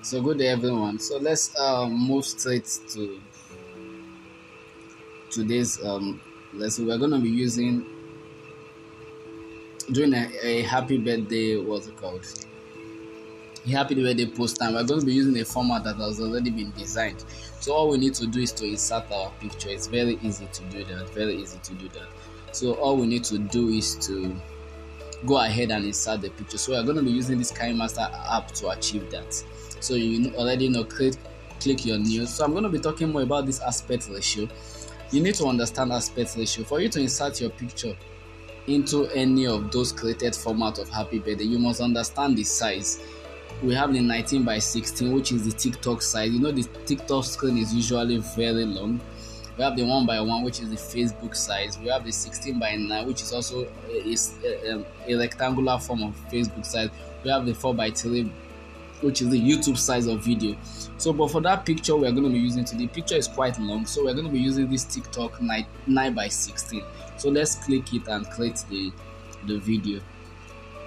So good day everyone. So let's move straight to today's lesson. We're gonna be doing a happy birthday, what's it called? A happy birthday post, and we're going to be using a format that has already been designed. So all we need to do is to insert our picture. It's very easy to do that. Very easy to do that. So all we need to do is to go ahead and insert the picture. So we're going to be using this Kinemaster app to achieve that. So you already know, click your new. So I'm going to be talking more about this aspect ratio. You need to understand aspect ratio. For you to insert your picture into any of those created format of happy birthday, you must understand the size. We have the 19:16, which is the TikTok size. You know, the TikTok screen is usually very long. We have the 1:1, which is the Facebook size. We have the 16:9, which is also a rectangular form of Facebook size. We have the 4:3, which is the YouTube size of video. So, but for that picture we are going to be using today, the picture is quite long, so we're going to be using this TikTok 9:16. So let's click it and create the video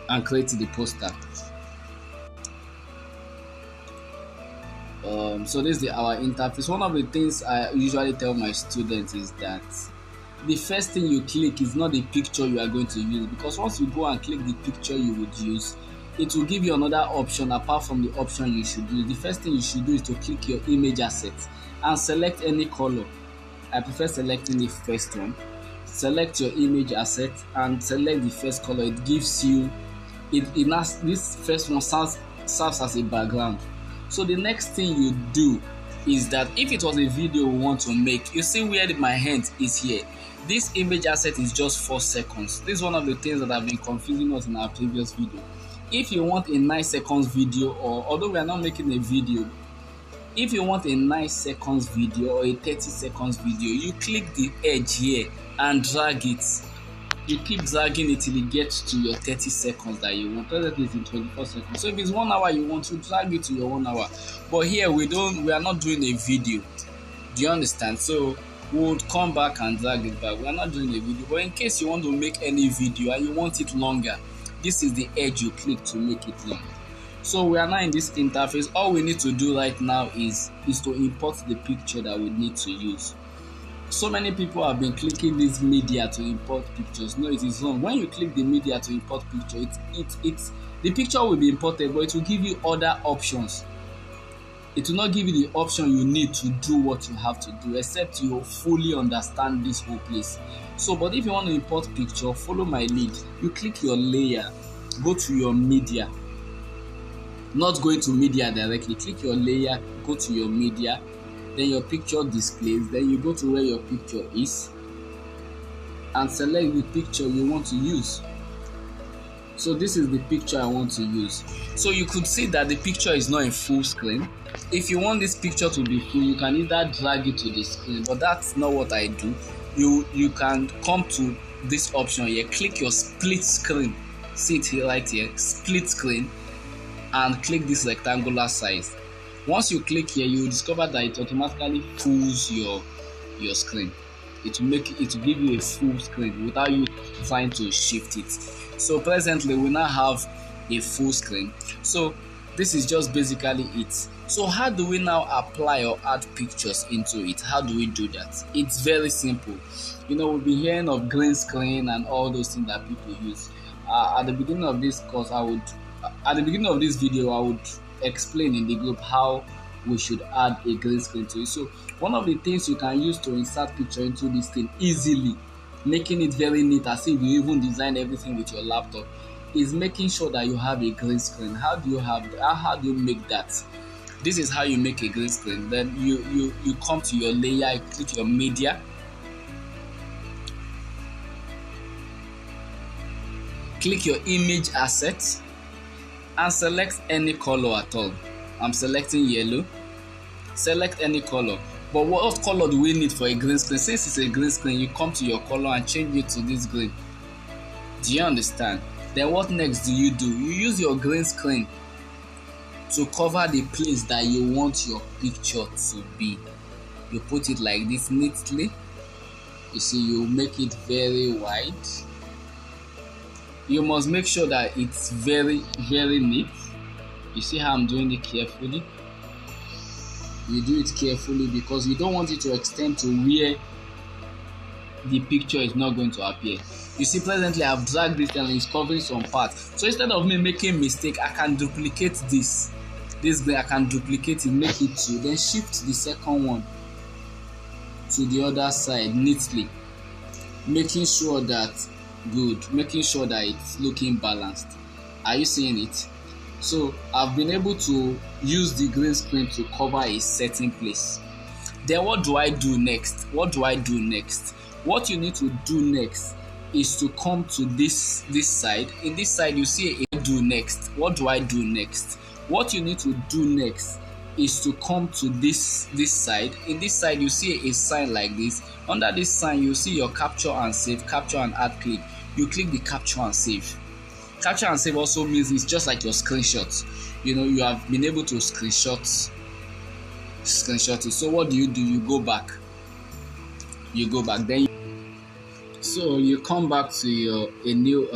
and create the poster. So this is our interface. One of the things I usually tell my students is that the first thing you click is not the picture you are going to use, because once you go and click the picture you would use, it will give you another option apart from the option you should use. The first thing you should do is to click your image asset and select any color. I prefer selecting the first one. Select your image asset and select the first color. It gives you this first one serves as a background. So the next thing you do is that if it was a video we want to make, you see where my hand is here. This image asset is just 4 seconds. This is one of the things that have been confusing us in our previous video. If you want a 9 seconds video, or although we are not making a video, if you want a 9 seconds video or a 30 seconds video, you click the edge here and drag it. You keep dragging it till it gets to your 30 seconds that you want. Presently it's in 24 seconds. So if it's 1 hour you want to drag it to your 1 hour. But here we are not doing a video. Do you understand? So we would come back and drag it back. We are not doing a video. But in case you want to make any video and you want it longer, this is the edge you click to make it long. So we are now in this interface. All we need to do right now is to import the picture that we need to use. So many people have been clicking this media to import pictures. No, it is wrong. When you click the media to import picture, the picture will be imported, but it will give you other options. It will not give you the option you need to do what you have to do, except you fully understand this whole place. So, but if you want to import picture, follow my lead. You click your layer, go to your media. Not going to media directly. Click your layer, go to your media. Then your picture displays. Then you go to where your picture is and select the picture you want to use. So this is the picture I want to use. So you could see that the picture is not in full screen. If you want this picture to be full, you can either drag it to the screen, but that's not what I do. You can come to this option here, click your split screen. See it here, right here, split screen, and click this rectangular size. Once you click here, you will discover that it automatically fills your screen. It will give you a full screen without you trying to shift it. So presently we now have a full screen. So this is just basically it. So how do we now apply or add pictures into it? How do we do that? It's very simple. You know, we'll be hearing of green screen and all those things that people use. At the beginning of this video, I would explain in the group how we should add a green screen to it. So one of the things you can use to insert picture into this thing easily, making it very neat as if you even design everything with your laptop, is making sure that you have a green screen. How do you make that? This is how you make a green screen. Then you come to your layer, you click your media, click your image asset and select any color at all. I'm selecting yellow. Select any color. But what color do we need for a green screen? Since it's a green screen, you come to your color and change it to this green. Do you understand? Then what next do? You use your green screen to cover the place that you want your picture to be. You put it like this neatly. You see, you make it very wide. You must make sure that it's very, very neat. You see how I'm doing it carefully. You do it carefully because you don't want it to extend to where the picture is not going to appear. You see, presently I've dragged it and it's covering some parts. So instead of me making mistake, I can duplicate this. I can duplicate it, make it 2, then shift the second one to the other side neatly, making sure that it's looking balanced. Are you seeing it? So I've been able to use the green screen to cover a certain place. Then what do I do next? What you need to do next is to come to this side. In this side you see a do next. What do I do next? What you need to do next is to come to this side. In this side you see a sign like this. Under this sign you see your capture and save, capture and add click. You click the capture and save. Capture and save also means it's just like your screenshots. You have been able to screenshot it. So what do? You go back. Then so you come back to a new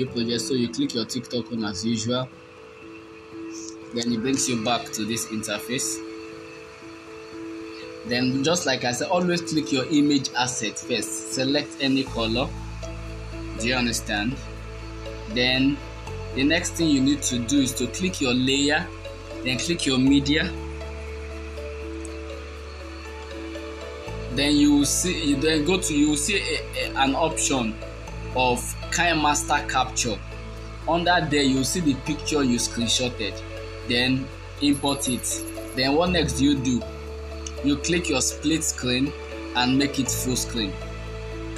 project. So you click your TikTok on as usual. Then it brings you back to this interface. Then just like I said, always click your image asset first. Select any color. Do you understand? Then the next thing you need to do is to click your layer, then click your media. Then you will see an option of Kinemaster capture. Under there you will see the picture you screenshotted. Then import it. Then what next do? You click your split screen and make it full screen.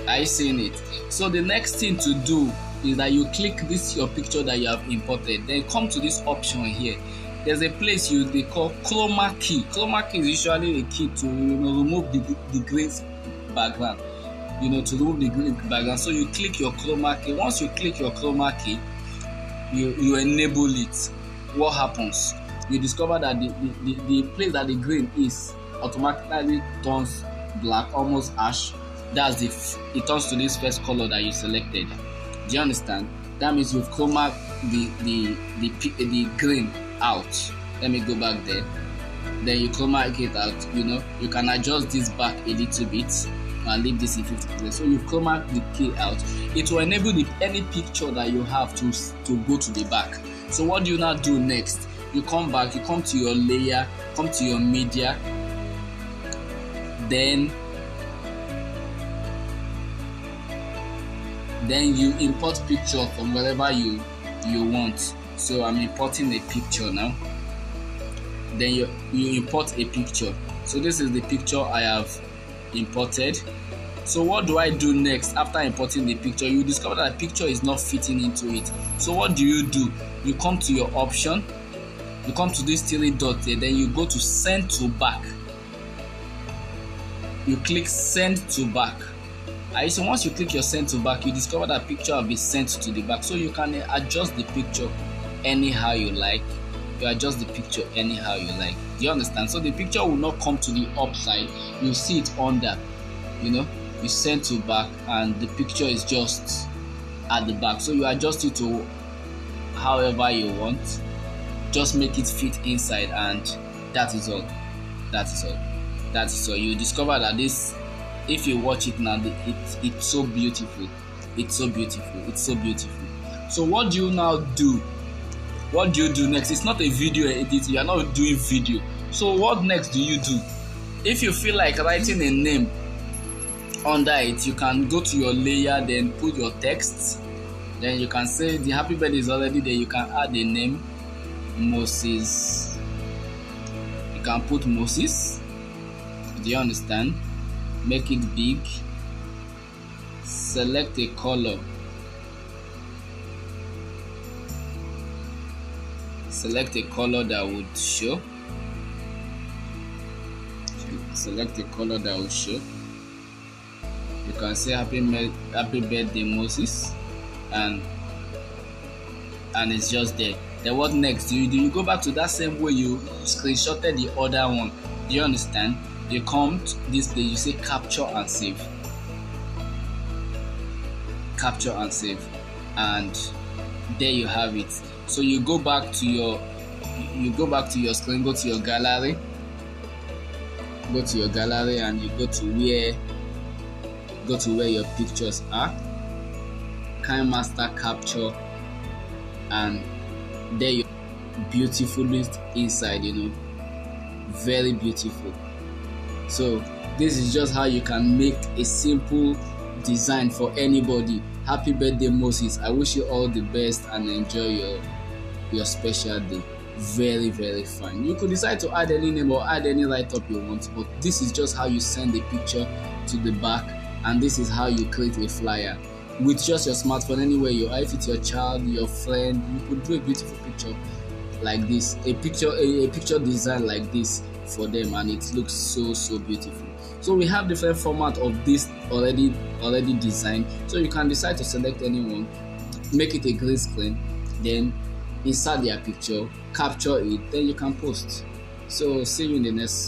Are you seeing it? So the next thing to do is that you click your picture that you have imported. Then come to this option here. There's a place they call chroma key. Chroma key is usually a key to remove the green background. To remove the green background. So you click your chroma key. Once you click your chroma key, you enable it. What happens? You discover that the place that the green is automatically turns black, almost ash. That's it turns to this first color that you selected. Do you understand? That means you've chroma the green out. Let me go back there. Then you chroma it out. You can adjust this back a little bit and leave this in 50%. So you chroma the key out. It will enable any picture that you have to go to the back. So what do you now do next? You come back, you come to your layer, come to your media, then you import picture from wherever you want. So I'm importing a picture now. Then you import a picture. So this is the picture I have imported. So what do I do next after importing the picture? You discover that the picture is not fitting into it. So what do? You come to your option, you come to this 3 dot here, then you go to send to back. You click send to back. So once you click your send to back, you discover that picture will be sent to the back. So you can adjust the picture anyhow you like. You adjust the picture anyhow you like. Do you understand? So the picture will not come to the upside. You see it under. You send to back and the picture is just at the back. So you adjust it to however you want. Just make it fit inside, and that is all. You discover that this, if you watch it now, it's so beautiful. So what do you now do? What do you do next? It's not a video edit. You are not doing video. So what next do you do? If you feel like writing a name under it, you can go to your layer, then put your text. Then you can say the happy birthday is already there. You can add a name, Moses. You can put Moses. Do you understand? Make it big. Select a color. Select a color that would show. Select a color that will show. You can say happy birthday Moses, and it's just there. Then what next? Do you go back to that same way you screenshotted the other one? Do you understand? You come to this place, you say capture and save. Capture and save, and there you have it. So you go back to your screen, go to your gallery, go to your gallery and you go to where your pictures are. Kinemaster capture, and there you beautiful inside, very beautiful. So this is just how you can make a simple design for anybody. Happy birthday, Moses. I wish you all the best and enjoy your special day. Very, very fine. You could decide to add any name or add any write-up you want, but this is just how you send a picture to the back, and this is how you create a flyer with just your smartphone anywhere you are. If it's your child, your friend, you could do a beautiful picture like this, a picture design like this for them, and it looks so beautiful. So we have different format of this already designed, so you can decide to select anyone, make it a green screen, then insert their picture, capture it, then you can post. So see you in the next